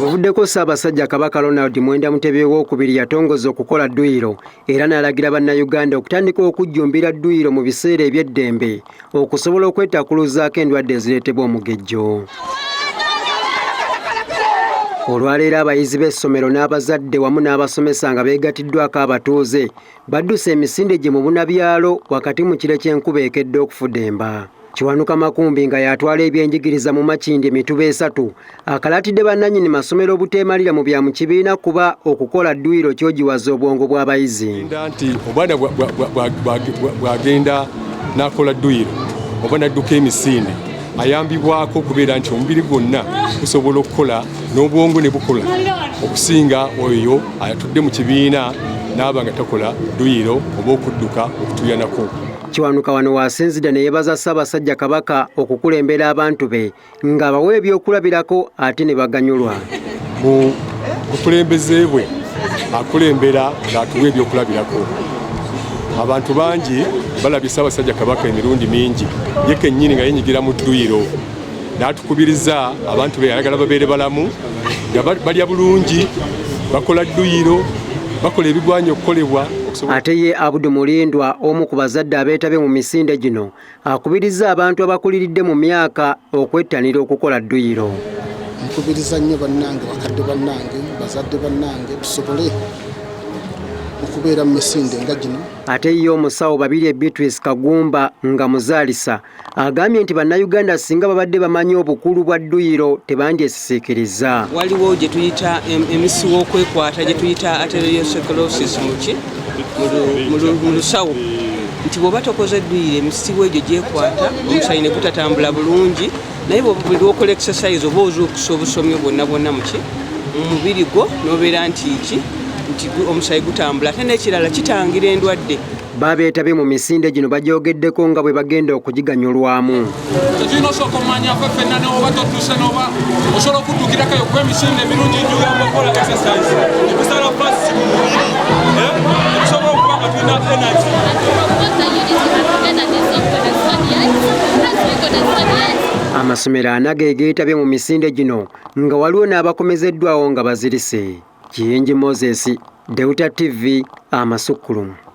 Buvuddeko Ssaabasajja Kabaka Ronald Mwenda Mutebi owookubiri yatongoza okukola dduyiro era n'alagira bannayuganda okutandika okujjumbira dduyiro mu biseera eby'eddembe okusobola okwetakuluzaako endwadde ezireetebwa omugejjo. Olwaleero abayizi b'essomero n'abazadde wamu n'abasomesa nga beegatiddwako abatuuze badduse emisinde gye mu bunabyalo wakati mu kiro ky'enkuba ekedde okufudemba. Kiwanuka Makumbi nga yatwala ebyenjigiriza mu Makindye emituba 3 akalaatidde bannannyini masomero obuteemalira mu bya mu kibiina kuba okukola dduyiro kyogiwaza obwongo bw'abayizi. Nti omwana bw'agenda n'akola dduyiro oba n'adduka emisinde ayambibwako okubeera nti omubiri gwonna gusobola okukola n'obwongo ne bukola okusinga oyo atudde mu kibiina n'aba nga takola dduyiro oba okudduka okutuyanako. Kiwanuka wano wasinzidde ne yeebaza Ssaabasajja Kabaka okukulembera abantu be nga bawa ebyokulabirako ate ne baganyulwa. Mu bukulembeze bwe akulembera ng'atuwa ebyokulabirako. Abantu bangi balabye Ssaabasajja Kabaka emirundi mingi ye kennyini nga yenyigira mu dduyiro n'atukubiriza abantu be ayagala babeere balamu nga balya bulungi bakola dduyiro bakola ebigwanya okukolebwa. Ate ye Abudu Mulindwa omu ku bazadde abeetabye mu misinde gino akubiriza abantu abakuliridde mu myaka okwettanira okukola dduyiro. Nkubiriza nnyo bannange, bakadde bannange, bazadde bannange tusobole okubeera mu misinde nga gino. Ate ye omusawo Babirye Beatrice Kagumba nga muzaalisa agambye nti bannayuganda singa babadde bamanyi obukulu bwa dduyiro tebandyesisiikiriza. Waliwo gye tuyita emisiwo okwekwata gye tuyita arteriosclerosis mu lusawo nti bw'oba tokoze dduyiro emisiwo egyo gyekwata omusaayi ne gutatambula bulungi, naye buli lwokola exercise oba ozuukusa obusomi bwonna mu mubiri gwo n'obeera nti omusaayi gutambula ate n'ekirala kitangira endwadde. Babeetabye mu misinde gino bagyogeddeko nga bwe bagenda okugiganyulwamu. Tetulina osooka omumanya ffe ffenna n'oba totuuse n'oba osobola okuddukirako eyo kuba emisinde emirungi ejjuyamba okukola exercise ekusala fasi mu mubiri okusobola okuba nga tulina energy. Amasomero 4 ge geetabye mu misinde gino nga waliwo n'abakomezeddwawo nga bazirise. Kiyingi Moses, Deuta TV, Amasukkulumu.